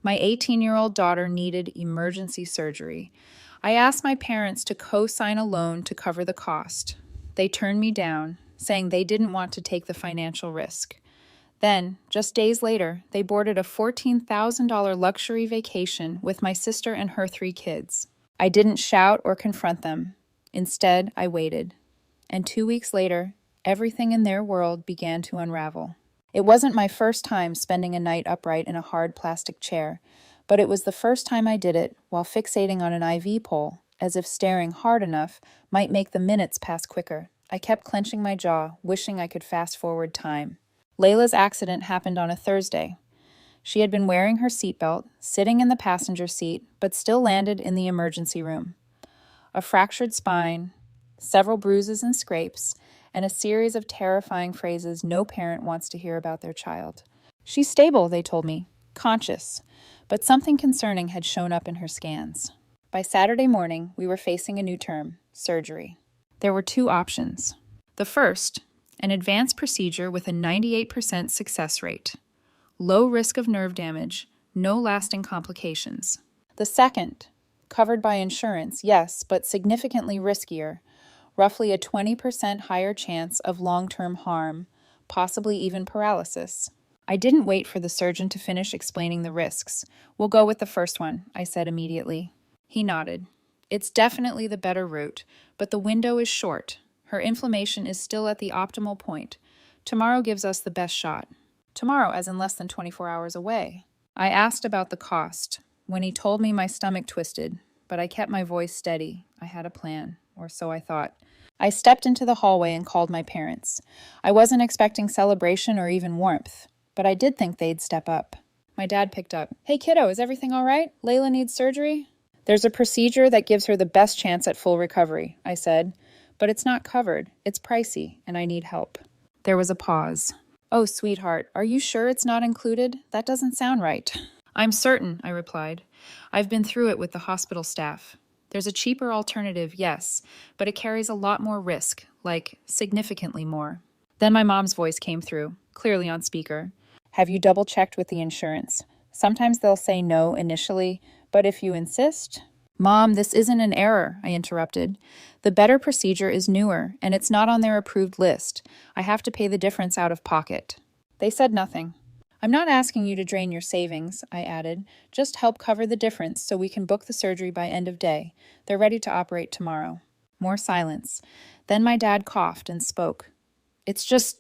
My 18-year-old daughter needed emergency surgery. I asked my parents to co-sign a loan to cover the cost. They turned me down, saying they didn't want to take the financial risk. Then, just days later, they boarded a $14,000 luxury vacation with my sister and her 3 kids. I didn't shout or confront them. Instead, I waited. And 2 weeks later, everything in their world began to unravel. It wasn't my first time spending a night upright in a hard plastic chair, but it was the first time I did it while fixating on an IV pole, as if staring hard enough might make the minutes pass quicker. I kept clenching my jaw, wishing I could fast forward time. Layla's accident happened on a Thursday. She had been wearing her seatbelt, sitting in the passenger seat, but still landed in the emergency room. A fractured spine, several bruises and scrapes, and a series of terrifying phrases no parent wants to hear about their child. She's stable, they told me, conscious, but something concerning had shown up in her scans. By Saturday morning, we were facing a new term, surgery. There were 2 options. The first, an advanced procedure with a 98% success rate. Low risk of nerve damage, no lasting complications. The second, covered by insurance, yes, but significantly riskier. Roughly a 20% higher chance of long-term harm, possibly even paralysis. I didn't wait for the surgeon to finish explaining the risks. We'll go with the first one, I said immediately. He nodded. It's definitely the better route, but the window is short. Her inflammation is still at the optimal point. Tomorrow gives us the best shot. Tomorrow, as in less than 24 hours away. I asked about the cost. When he told me, my stomach twisted, but I kept my voice steady. I had a plan, or so I thought. I stepped into the hallway and called my parents. I wasn't expecting celebration or even warmth, but I did think they'd step up. My dad picked up. Hey kiddo, is everything all right? Layla needs surgery? There's a procedure that gives her the best chance at full recovery, I said. But it's not covered. It's pricey, and I need help. There was a pause. Oh, sweetheart, are you sure it's not included? That doesn't sound right. I'm certain, I replied. I've been through it with the hospital staff. There's a cheaper alternative, yes, but it carries a lot more risk, like significantly more. Then my mom's voice came through, clearly on speaker. Have you double-checked with the insurance? Sometimes they'll say no initially, but if you insist... Mom, this isn't an error, I interrupted. The better procedure is newer, and it's not on their approved list. I have to pay the difference out of pocket. They said nothing. I'm not asking you to drain your savings, I added. Just help cover the difference so we can book the surgery by end of day. They're ready to operate tomorrow. More silence. Then my dad coughed and spoke. It's just...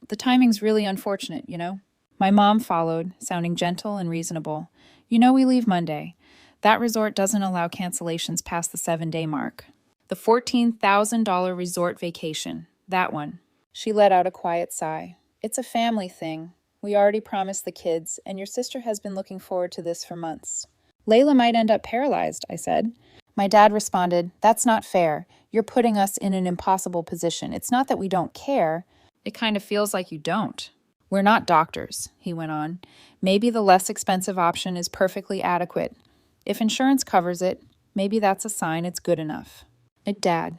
the timing's really unfortunate, you know? My mom followed, sounding gentle and reasonable. You know we leave Monday. That resort doesn't allow cancellations past the 7-day mark. The $14,000 resort vacation. That one. She let out a quiet sigh. It's a family thing. We already promised the kids, and your sister has been looking forward to this for months. Layla might end up paralyzed, I said. My dad responded, That's not fair. You're putting us in an impossible position. It's not that we don't care. It kind of feels like you don't. We're not doctors, he went on. Maybe the less expensive option is perfectly adequate. If insurance covers it, maybe that's a sign it's good enough. Dad,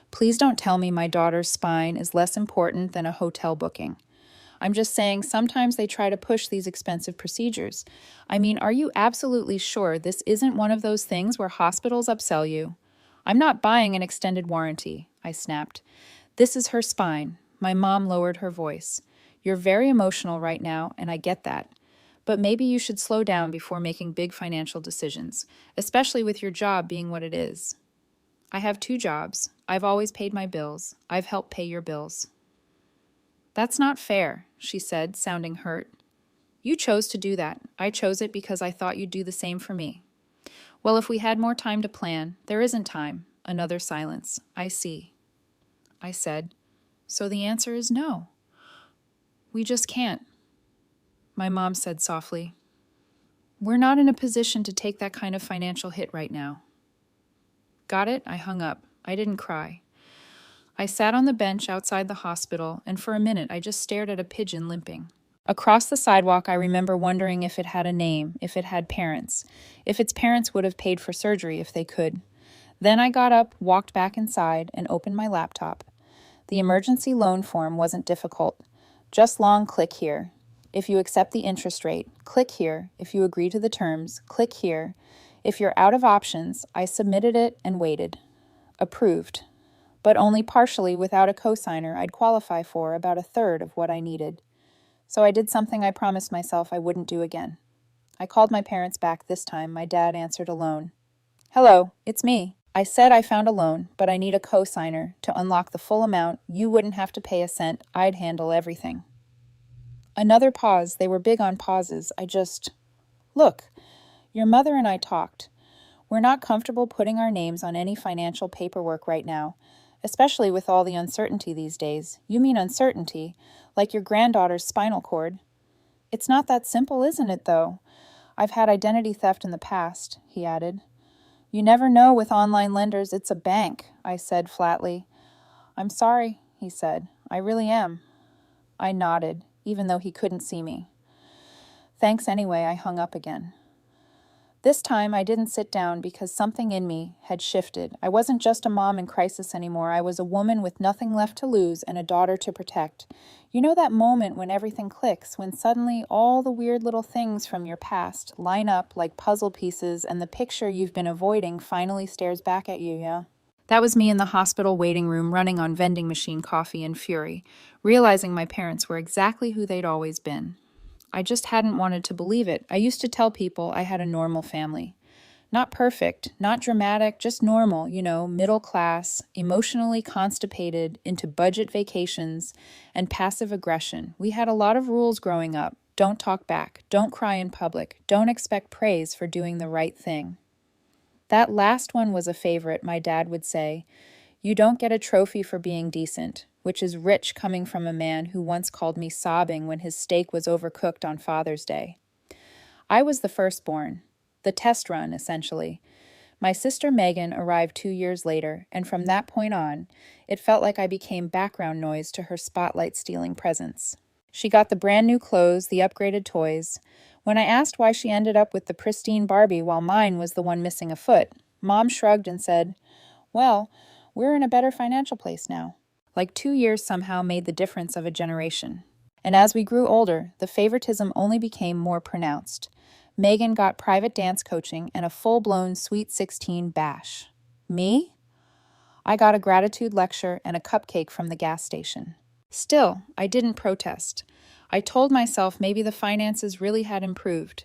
please don't tell me my daughter's spine is less important than a hotel booking. I'm just saying sometimes they try to push these expensive procedures. I mean, are you absolutely sure this isn't one of those things where hospitals upsell you? I'm not buying an extended warranty, I snapped. This is her spine. My mom lowered her voice. You're very emotional right now, and I get that. But maybe you should slow down before making big financial decisions, especially with your job being what it is. I have 2 jobs. I've always paid my bills. I've helped pay your bills. That's not fair, she said, sounding hurt. You chose to do that. I chose it because I thought you'd do the same for me. Well, if we had more time to plan, there isn't time. Another silence. I see. I said, so the answer is no. We just can't. My mom said softly, We're not in a position to take that kind of financial hit right now. Got it? I hung up. I didn't cry. I sat on the bench outside the hospital, and for a minute I just stared at a pigeon limping. Across the sidewalk, I remember wondering if it had a name, if it had parents, if its parents would have paid for surgery if they could. Then I got up, walked back inside, and opened my laptop. The emergency loan form wasn't difficult. Just long click here. If you accept the interest rate, click here. If you agree to the terms, click here. If you're out of options, I submitted it and waited. Approved. But only partially without a cosigner I'd qualify for about a third of what I needed. So I did something I promised myself I wouldn't do again. I called my parents back this time. My dad answered alone. Hello, it's me. I said I found a loan, but I need a cosigner to unlock the full amount. You wouldn't have to pay a cent. I'd handle everything. Another pause. They were big on pauses. Look, your mother and I talked. We're not comfortable putting our names on any financial paperwork right now, especially with all the uncertainty these days. You mean uncertainty, like your granddaughter's spinal cord. It's not that simple, isn't it, though? I've had identity theft in the past, he added. You never know with online lenders. It's a bank, I said flatly. I'm sorry, he said. I really am. I nodded, even though he couldn't see me. Thanks anyway, I hung up again. This time I didn't sit down because something in me had shifted. I wasn't just a mom in crisis anymore. I was a woman with nothing left to lose and a daughter to protect. You know that moment when everything clicks, when suddenly all the weird little things from your past line up like puzzle pieces and the picture you've been avoiding finally stares back at you, yeah? That was me in the hospital waiting room running on vending machine coffee in fury, realizing my parents were exactly who they'd always been. I just hadn't wanted to believe it. I used to tell people I had a normal family. Not perfect, not dramatic, just normal, middle class, emotionally constipated, into budget vacations, and passive aggression. We had a lot of rules growing up. Don't talk back. Don't cry in public. Don't expect praise for doing the right thing. That last one was a favorite, my dad would say. You don't get a trophy for being decent, which is rich coming from a man who once called me sobbing when his steak was overcooked on Father's Day. I was the firstborn, the test run, essentially. My sister Megan arrived 2 years later, and from that point on, it felt like I became background noise to her spotlight-stealing presence. She got the brand new clothes, the upgraded toys. When I asked why she ended up with the pristine Barbie while mine was the one missing a foot, Mom shrugged and said, well, we're in a better financial place now. Like 2 years somehow made the difference of a generation. And as we grew older, the favoritism only became more pronounced. Megan got private dance coaching and a full-blown Sweet 16 bash. Me? I got a gratitude lecture and a cupcake from the gas station. Still, I didn't protest. I told myself maybe the finances really had improved.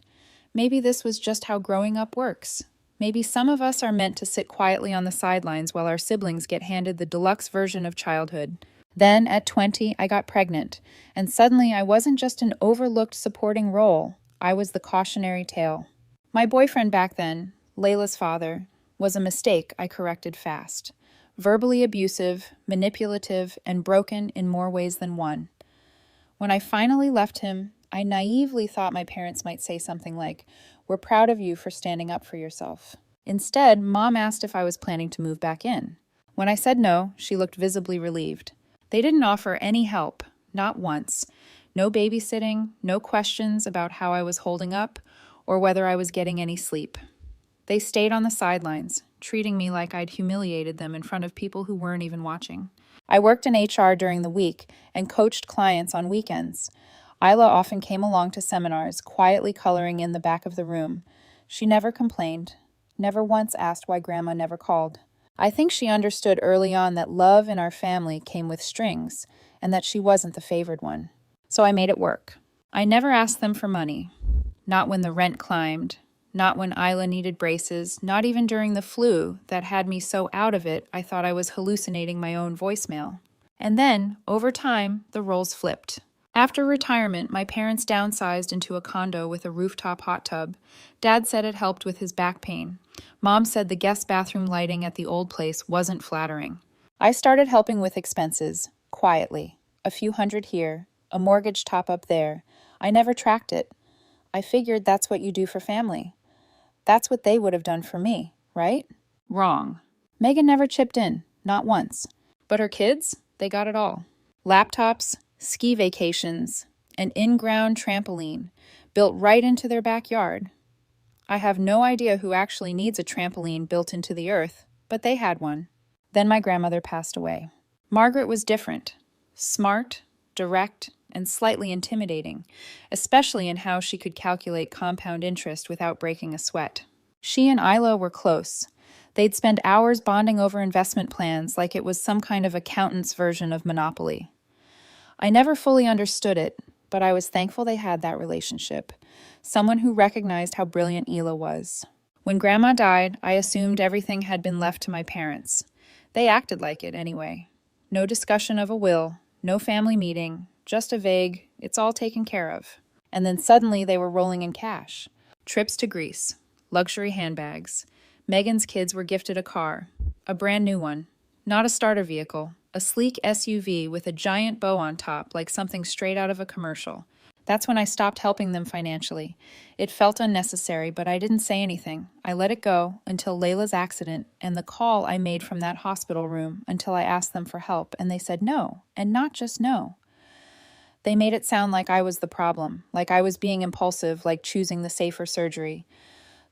Maybe this was just how growing up works. Maybe some of us are meant to sit quietly on the sidelines while our siblings get handed the deluxe version of childhood. Then, at 20, I got pregnant, and suddenly I wasn't just an overlooked supporting role. I was the cautionary tale. My boyfriend back then, Layla's father, was a mistake I corrected fast. Verbally abusive, manipulative, and broken in more ways than one. When I finally left him, I naively thought my parents might say something like, "We're proud of you for standing up for yourself." Instead, Mom asked if I was planning to move back in. When I said no, she looked visibly relieved. They didn't offer any help, not once. No babysitting, no questions about how I was holding up or whether I was getting any sleep. They stayed on the sidelines, treating me like I'd humiliated them in front of people who weren't even watching. I worked in HR during the week and coached clients on weekends. Isla often came along to seminars, quietly coloring in the back of the room. She never complained, never once asked why Grandma never called. I think she understood early on that love in our family came with strings, and that she wasn't the favored one. So I made it work. I never asked them for money. Not when the rent climbed, not when Isla needed braces, not even during the flu that had me so out of it I thought I was hallucinating my own voicemail. And then, over time, the roles flipped. After retirement, my parents downsized into a condo with a rooftop hot tub. Dad said it helped with his back pain. Mom said the guest bathroom lighting at the old place wasn't flattering. I started helping with expenses, quietly. A few hundred here, a mortgage top-up there. I never tracked it. I figured that's what you do for family. That's what they would have done for me, right? Wrong. Megan never chipped in, not once. But her kids, they got it all. Laptops, ski vacations, an in-ground trampoline built right into their backyard. I have no idea who actually needs a trampoline built into the earth, but they had one. Then my grandmother passed away. Margaret was different. Smart, direct, and slightly intimidating, especially in how she could calculate compound interest without breaking a sweat. She and Isla were close. They'd spend hours bonding over investment plans like it was some kind of accountant's version of Monopoly. I never fully understood it, but I was thankful they had that relationship. Someone who recognized how brilliant Isla was. When Grandma died, I assumed everything had been left to my parents. They acted like it anyway. No discussion of a will, no family meeting, just a vague, it's all taken care of. And then suddenly they were rolling in cash. Trips to Greece, luxury handbags. Megan's kids were gifted a car, a brand new one. Not a starter vehicle, a sleek SUV with a giant bow on top like something straight out of a commercial. That's when I stopped helping them financially. It felt unnecessary, but I didn't say anything. I let it go until Layla's accident and the call I made from that hospital room until I asked them for help, and they said no, and not just no. They made it sound like I was the problem, like I was being impulsive, like choosing the safer surgery.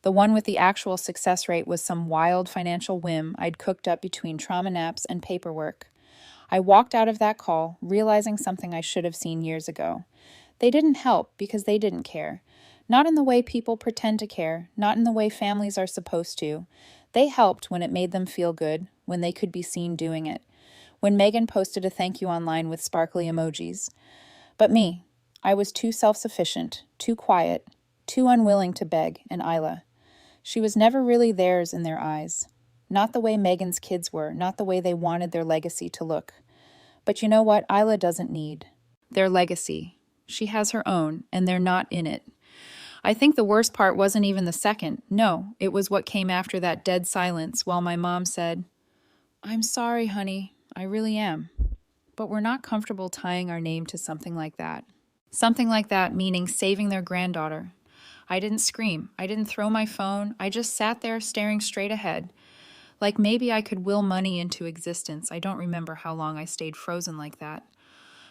The one with the actual success rate was some wild financial whim I'd cooked up between trauma naps and paperwork. I walked out of that call, realizing something I should have seen years ago. They didn't help because they didn't care. Not in the way people pretend to care, not in the way families are supposed to. They helped when it made them feel good, when they could be seen doing it. When Megan posted a thank you online with sparkly emojis. But me, I was too self-sufficient, too quiet, too unwilling to beg, and Isla. She was never really theirs in their eyes. Not the way Megan's kids were, not the way they wanted their legacy to look. But you know what Isla doesn't need? Their legacy. She has her own, and they're not in it. I think the worst part wasn't even the second. No, it was what came after that dead silence while my mom said, "I'm sorry, honey. I really am. But we're not comfortable tying our name to something like that." Something like that meaning saving their granddaughter. I didn't scream. I didn't throw my phone. I just sat there staring straight ahead. Like maybe I could will money into existence. I don't remember how long I stayed frozen like that.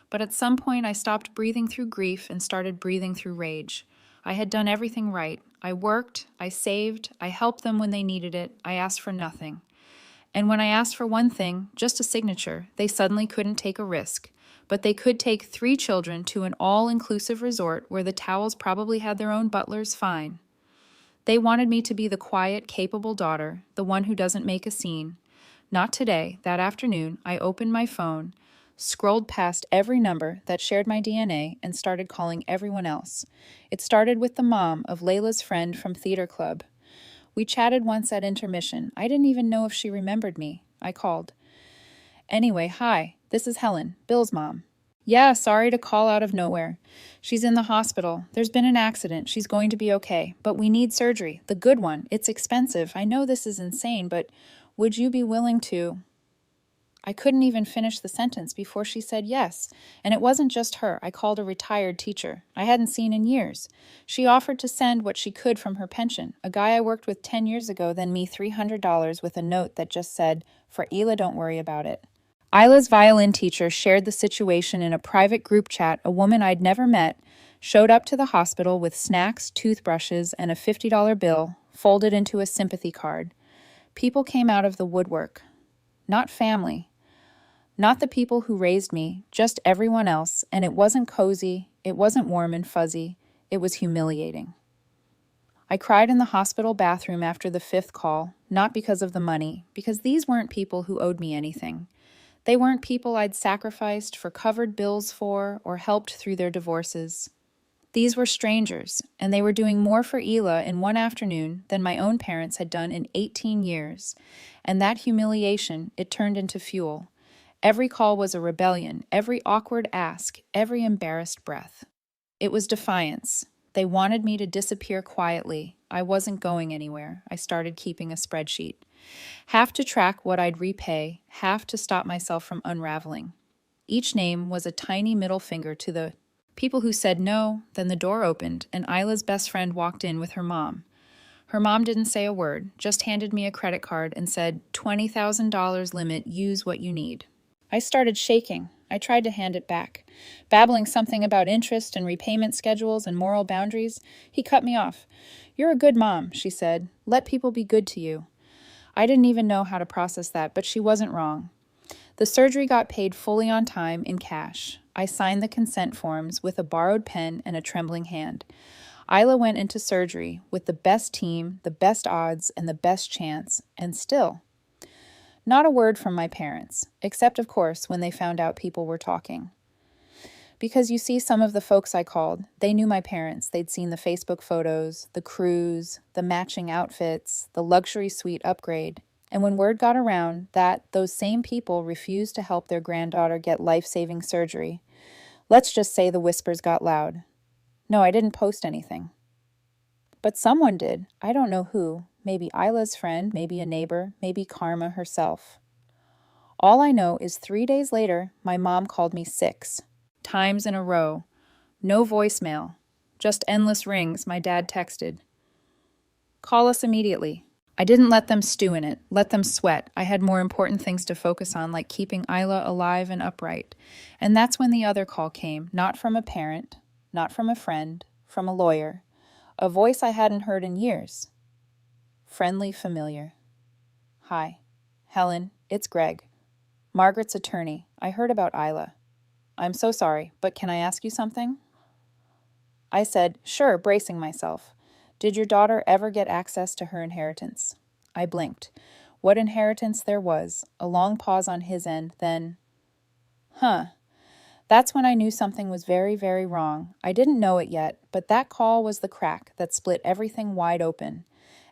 But at some point I stopped breathing through grief and started breathing through rage. I had done everything right. I worked, I saved, I helped them when they needed it. I asked for nothing. And when I asked for one thing, just a signature, they suddenly couldn't take a risk. But they could take 3 children to an all-inclusive resort where the towels probably had their own butlers, fine. They wanted me to be the quiet, capable daughter, the one who doesn't make a scene. Not today. That afternoon, I opened my phone, scrolled past every number that shared my DNA, and started calling everyone else. It started with the mom of Layla's friend from theater club. We chatted once at intermission. I didn't even know if she remembered me. I called. "Anyway, hi, this is Helen, Bill's mom." "Yeah, sorry to call out of nowhere. She's in the hospital. There's been an accident. She's going to be okay. But we need surgery, the good one. It's expensive. I know this is insane, but would you be willing to..." I couldn't even finish the sentence before she said yes. And it wasn't just her. I called a retired teacher I hadn't seen in years. She offered to send what she could from her pension. A guy I worked with 10 years ago then me $300 with a note that just said, "For Isla, don't worry about it." Isla's violin teacher shared the situation in a private group chat. A woman I'd never met showed up to the hospital with snacks, toothbrushes, and a $50 bill folded into a sympathy card. People came out of the woodwork. Not family. Not the people who raised me, just everyone else, and it wasn't cozy, it wasn't warm and fuzzy, it was humiliating. I cried in the hospital bathroom after the 5th call, not because of the money, because these weren't people who owed me anything. They weren't people I'd sacrificed for covered bills for or helped through their divorces. These were strangers, and they were doing more for Isla in one afternoon than my own parents had done in 18 years. And that humiliation, it turned into fuel. Every call was a rebellion, every awkward ask, every embarrassed breath. It was defiance. They wanted me to disappear quietly. I wasn't going anywhere. I started keeping a spreadsheet. Half to track what I'd repay, half to stop myself from unraveling. Each name was a tiny middle finger to the people who said no. Then the door opened, and Isla's best friend walked in with her mom. Her mom didn't say a word, just handed me a credit card and said, $20,000 limit, use what you need. I started shaking. I tried to hand it back, babbling something about interest and repayment schedules and moral boundaries. He cut me off. "You're a good mom," she said. "Let people be good to you." I didn't even know how to process that, but she wasn't wrong. The surgery got paid fully on time in cash. I signed the consent forms with a borrowed pen and a trembling hand. Isla went into surgery with the best team, the best odds, and the best chance, and still, not a word from my parents, except, of course, when they found out people were talking. Because you see, some of the folks I called, they knew my parents. They'd seen the Facebook photos, the cruise, the matching outfits, the luxury suite upgrade. And when word got around that those same people refused to help their granddaughter get life-saving surgery, let's just say the whispers got loud. No, I didn't post anything. But someone did. I don't know who. Maybe Isla's friend, maybe a neighbor, maybe Karma herself. All I know is 3 days later, my mom called me 6 times in a row. No voicemail. Just endless rings. My dad texted, "Call us immediately." I didn't let them stew in it, let them sweat. I had more important things to focus on, like keeping Isla alive and upright. And that's when the other call came, not from a parent, not from a friend, from a lawyer. A voice I hadn't heard in years. Friendly, familiar. "Hi. Helen, it's Greg. Margaret's attorney. I heard about Isla. I'm so sorry, but can I ask you something?" I said, "Sure," bracing myself. "Did your daughter ever get access to her inheritance?" I blinked. What inheritance there was. A long pause on his end, then, "Huh." That's when I knew something was very, very wrong. I didn't know it yet, but that call was the crack that split everything wide open.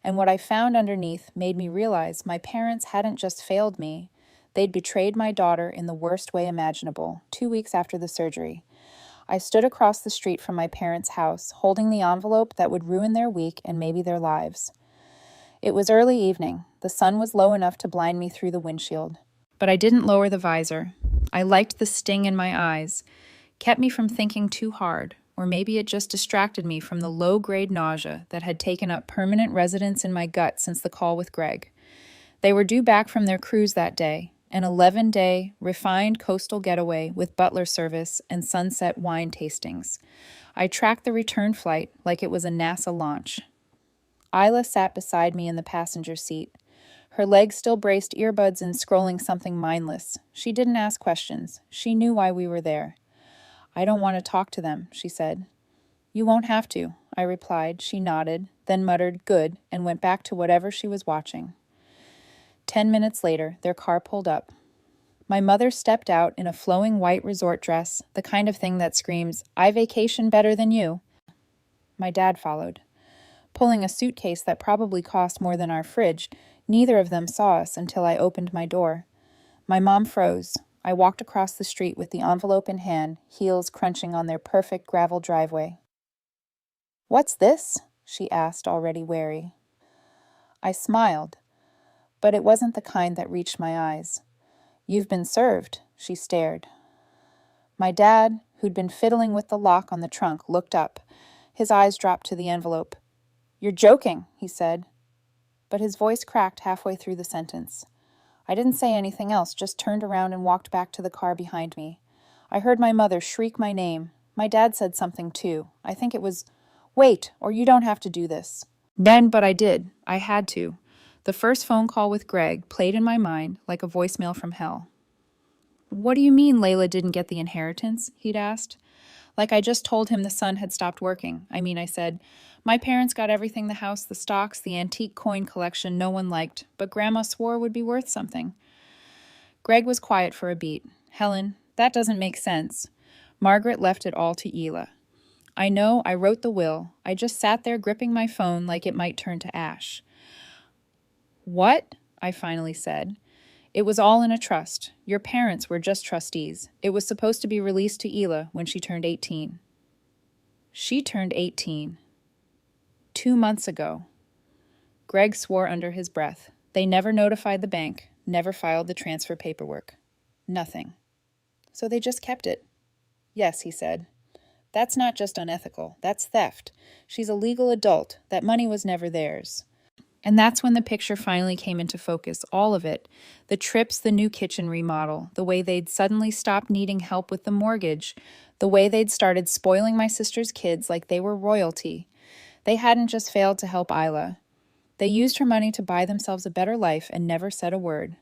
And what I found underneath made me realize my parents hadn't just failed me. They'd betrayed my daughter in the worst way imaginable, 2 weeks after the surgery. I stood across the street from my parents' house, holding the envelope that would ruin their week and maybe their lives. It was early evening. The sun was low enough to blind me through the windshield. But I didn't lower the visor. I liked the sting in my eyes, kept me from thinking too hard, or maybe it just distracted me from the low-grade nausea that had taken up permanent residence in my gut since the call with Greg. They were due back from their cruise that day, an 11-day, refined coastal getaway with butler service and sunset wine tastings. I tracked the return flight like it was a NASA launch. Isla sat beside me in the passenger seat. Her legs still braced earbuds and scrolling something mindless. She didn't ask questions. She knew why we were there. "I don't want to talk to them," she said. "You won't have to," I replied. She nodded, then muttered, "Good," and went back to whatever she was watching. 10 minutes later, their car pulled up. My mother stepped out in a flowing white resort dress, the kind of thing that screams, "I vacation better than you." My dad followed. Pulling a suitcase that probably cost more than our fridge, neither of them saw us until I opened my door. My mom froze. I walked across the street with the envelope in hand, heels crunching on their perfect gravel driveway. "What's this?" she asked, already wary. I smiled, but it wasn't the kind that reached my eyes. "You've been served," she stared. My dad, who'd been fiddling with the lock on the trunk, looked up. His eyes dropped to the envelope. "You're joking," he said. But his voice cracked halfway through the sentence. I didn't say anything else, just turned around and walked back to the car behind me. I heard my mother shriek my name. My dad said something too. I think it was, "Wait, or you don't have to do this." But I did. I had to. The first phone call with Greg played in my mind like a voicemail from hell. "What do you mean Layla didn't get the inheritance?" he'd asked. Like I just told him the son had stopped working. I said, "My parents got everything, the house, the stocks, the antique coin collection no one liked, but Grandma swore would be worth something." Greg was quiet for a beat. "Helen, that doesn't make sense. Margaret left it all to Ela. I know, I wrote the will. I just sat there gripping my phone like it might turn to ash." "What?" I finally said. "It was all in a trust. Your parents were just trustees. It was supposed to be released to Ela when she turned 18. She turned 18. 2 months ago. Greg swore under his breath. They never notified the bank, never filed the transfer paperwork. Nothing. So they just kept it. "Yes," he said. "That's not just unethical. That's theft. She's a legal adult. That money was never theirs." And that's when the picture finally came into focus, all of it. The trips, the new kitchen remodel, the way they'd suddenly stopped needing help with the mortgage, the way they'd started spoiling my sister's kids like they were royalty. They hadn't just failed to help Isla. They used her money to buy themselves a better life and never said a word.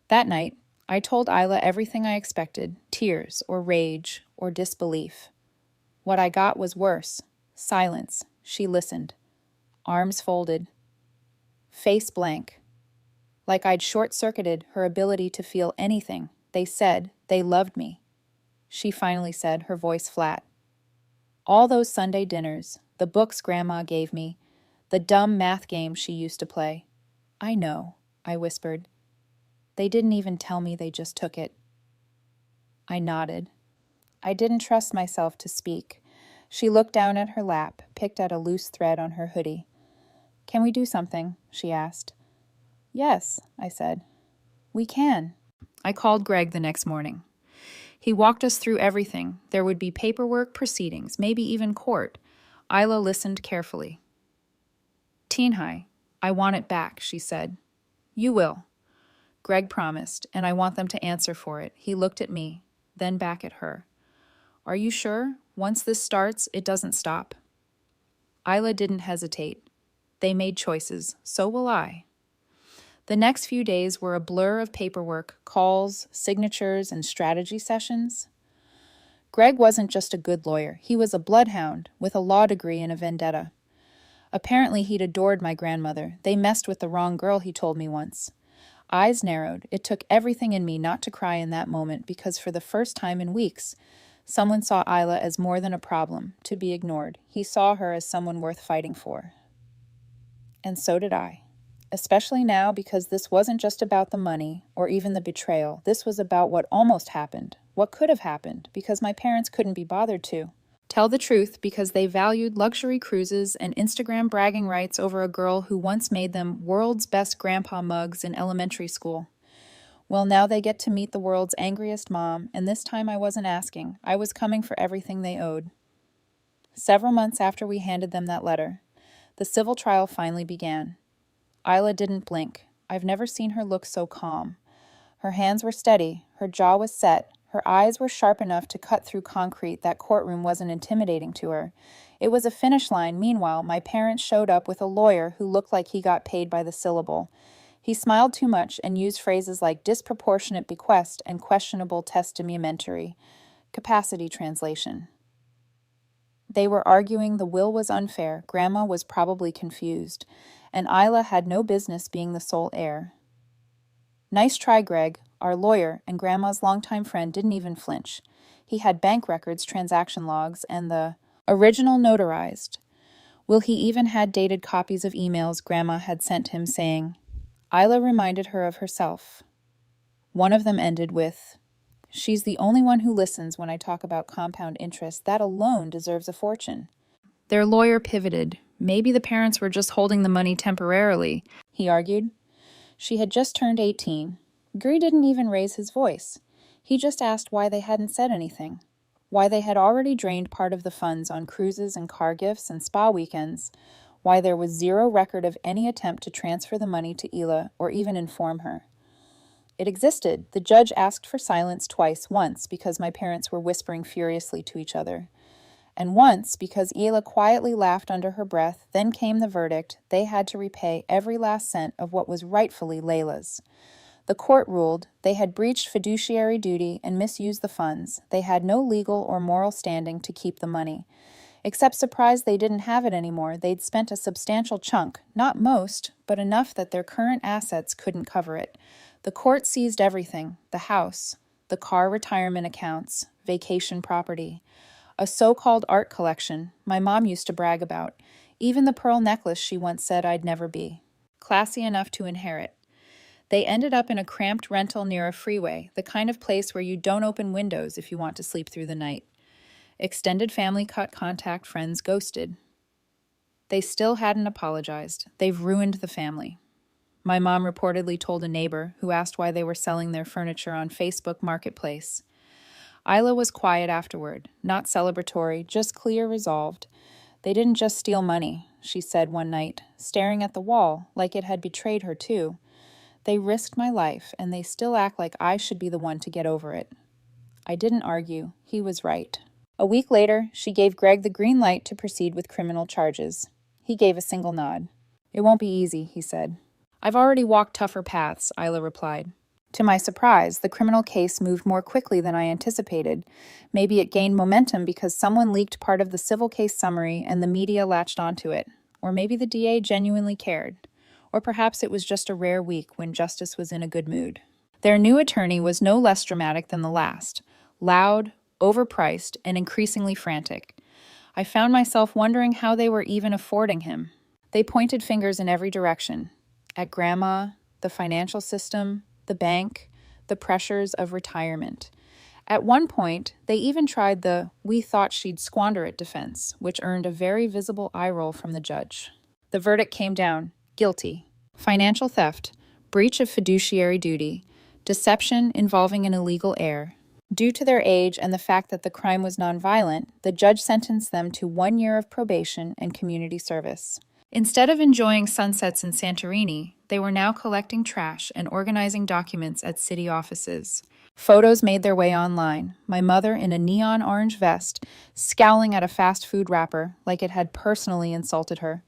That night, I told Isla everything I expected, tears or rage or disbelief. What I got was worse. Silence. She listened. Arms folded. Face blank. Like I'd short-circuited her ability to feel anything. They said they loved me. She finally said, her voice flat. All those Sunday dinners, the books Grandma gave me, the dumb math games she used to play. I know, I whispered. They didn't even tell me, they just took it. I nodded. I didn't trust myself to speak. She looked down at her lap, picked at a loose thread on her hoodie. Can we do something? She asked. Yes, I said. We can. I called Greg the next morning. He walked us through everything. There would be paperwork, proceedings, maybe even court. Isla listened carefully. Teen High, I want it back, she said. You will. Greg promised, and I want them to answer for it. He looked at me, then back at her. Are you sure? Once this starts, it doesn't stop. Isla didn't hesitate. They made choices. So will I. The next few days were a blur of paperwork, calls, signatures, and strategy sessions. Greg wasn't just a good lawyer. He was a bloodhound with a law degree and a vendetta. Apparently, he'd adored my grandmother. They messed with the wrong girl, he told me once. Eyes narrowed. It took everything in me not to cry in that moment because for the first time in weeks, someone saw Isla as more than a problem, to be ignored. He saw her as someone worth fighting for. And so did I. Especially now because this wasn't just about the money or even the betrayal. This was about what almost happened, what could have happened, because my parents couldn't be bothered to. Tell the truth because they valued luxury cruises and Instagram bragging rights over a girl who once made them world's best grandpa mugs in elementary school. Well, now they get to meet the world's angriest mom, and this time I wasn't asking. I was coming for everything they owed. Several months after we handed them that letter, the civil trial finally began. Isla didn't blink. I've never seen her look so calm. Her hands were steady, her jaw was set, her eyes were sharp enough to cut through concrete. That courtroom wasn't intimidating to her. It was a finish line. Meanwhile, my parents showed up with a lawyer who looked like he got paid by the syllable. He smiled too much and used phrases like disproportionate bequest and questionable testamentary capacity translation. They were arguing the will was unfair, Grandma was probably confused, and Isla had no business being the sole heir. Nice try, Greg. Our lawyer and Grandma's longtime friend didn't even flinch. He had bank records, transaction logs, and the original notarized. Will, he even had dated copies of emails Grandma had sent him saying, Isla reminded her of herself. One of them ended with, she's the only one who listens when I talk about compound interest. That alone deserves a fortune. Their lawyer pivoted. Maybe the parents were just holding the money temporarily, he argued. She had just turned 18. Gree didn't even raise his voice. He just asked why they hadn't said anything, why they had already drained part of the funds on cruises and car gifts and spa weekends, why there was zero record of any attempt to transfer the money to Isla or even inform her. It existed. The judge asked for silence twice, once because my parents were whispering furiously to each other, and once because Isla quietly laughed under her breath. Then came the verdict. They had to repay every last cent of what was rightfully Layla's. The court ruled they had breached fiduciary duty and misused the funds. They had no legal or moral standing to keep the money. Except surprised they didn't have it anymore. They'd spent a substantial chunk, not most, but enough that their current assets couldn't cover it. The court seized everything, the house, the car retirement accounts, vacation property, a so-called art collection my mom used to brag about, even the pearl necklace she once said I'd never be classy enough to inherit. They ended up in a cramped rental near a freeway, the kind of place where you don't open windows if you want to sleep through the night. Extended family cut contact, friends ghosted. They still hadn't apologized. They've ruined the family. My mom reportedly told a neighbor who asked why they were selling their furniture on Facebook Marketplace. Isla was quiet afterward, not celebratory, just clear, resolved. They didn't just steal money, she said one night, staring at the wall like it had betrayed her too. They risked my life, and they still act like I should be the one to get over it. I didn't argue. He was right. A week later, she gave Greg the green light to proceed with criminal charges. He gave a single nod. It won't be easy, he said. I've already walked tougher paths, Isla replied. To my surprise, the criminal case moved more quickly than I anticipated. Maybe it gained momentum because someone leaked part of the civil case summary and the media latched onto it. Or maybe the DA genuinely cared. Or perhaps it was just a rare week when justice was in a good mood. Their new attorney was no less dramatic than the last. Loud, overpriced, and increasingly frantic. I found myself wondering how they were even affording him. They pointed fingers in every direction. At Grandma, the financial system, the bank, the pressures of retirement. At one point, they even tried the "we thought she'd squander it" defense, which earned a very visible eye roll from the judge. The verdict came down: guilty. Financial theft, breach of fiduciary duty, deception involving an illegal heir. Due to their age and the fact that the crime was nonviolent, the judge sentenced them to 1 year of probation and community service. Instead of enjoying sunsets in Santorini, they were now collecting trash and organizing documents at city offices. Photos made their way online, my mother in a neon orange vest, scowling at a fast food wrapper like it had personally insulted her.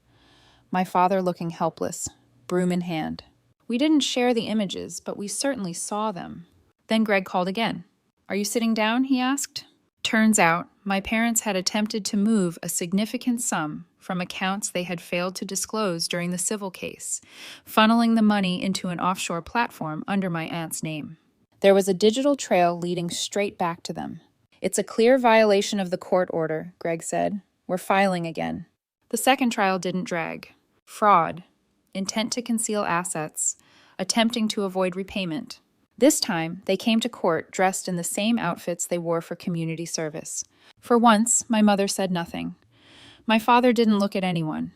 My father looking helpless, broom in hand. We didn't share the images, but we certainly saw them. Then Greg called again. "Are you sitting down?" he asked. Turns out, my parents had attempted to move a significant sum from accounts they had failed to disclose during the civil case, funneling the money into an offshore platform under my aunt's name. There was a digital trail leading straight back to them. "It's a clear violation of the court order," Greg said. "We're filing again." The second trial didn't drag. Fraud, intent to conceal assets, attempting to avoid repayment. This time, they came to court dressed in the same outfits they wore for community service. For once, my mother said nothing. My father didn't look at anyone.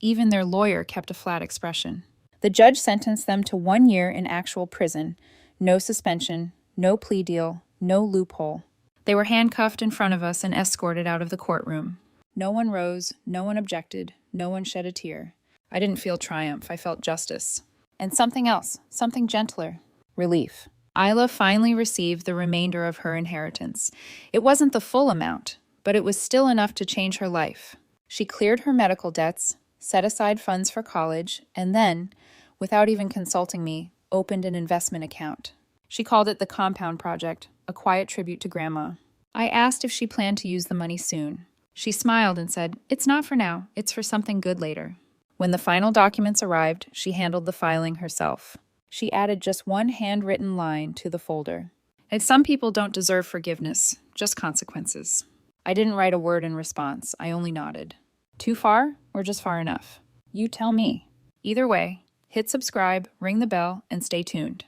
Even their lawyer kept a flat expression. The judge sentenced them to 1 year in actual prison. No suspension, no plea deal, no loophole. They were handcuffed in front of us and escorted out of the courtroom. No one rose, no one objected, no one shed a tear. I didn't feel triumph, I felt justice. And something else, something gentler. Relief. Isla finally received the remainder of her inheritance. It wasn't the full amount, but it was still enough to change her life. She cleared her medical debts, set aside funds for college, and then, without even consulting me, opened an investment account. She called it the Compound Project, a quiet tribute to Grandma. I asked if she planned to use the money soon. She smiled and said, "It's not for now, it's for something good later." When the final documents arrived, she handled the filing herself. She added just one handwritten line to the folder. "And some people don't deserve forgiveness, just consequences." I didn't write a word in response, I only nodded. Too far or just far enough? You tell me. Either way, hit subscribe, ring the bell, and stay tuned.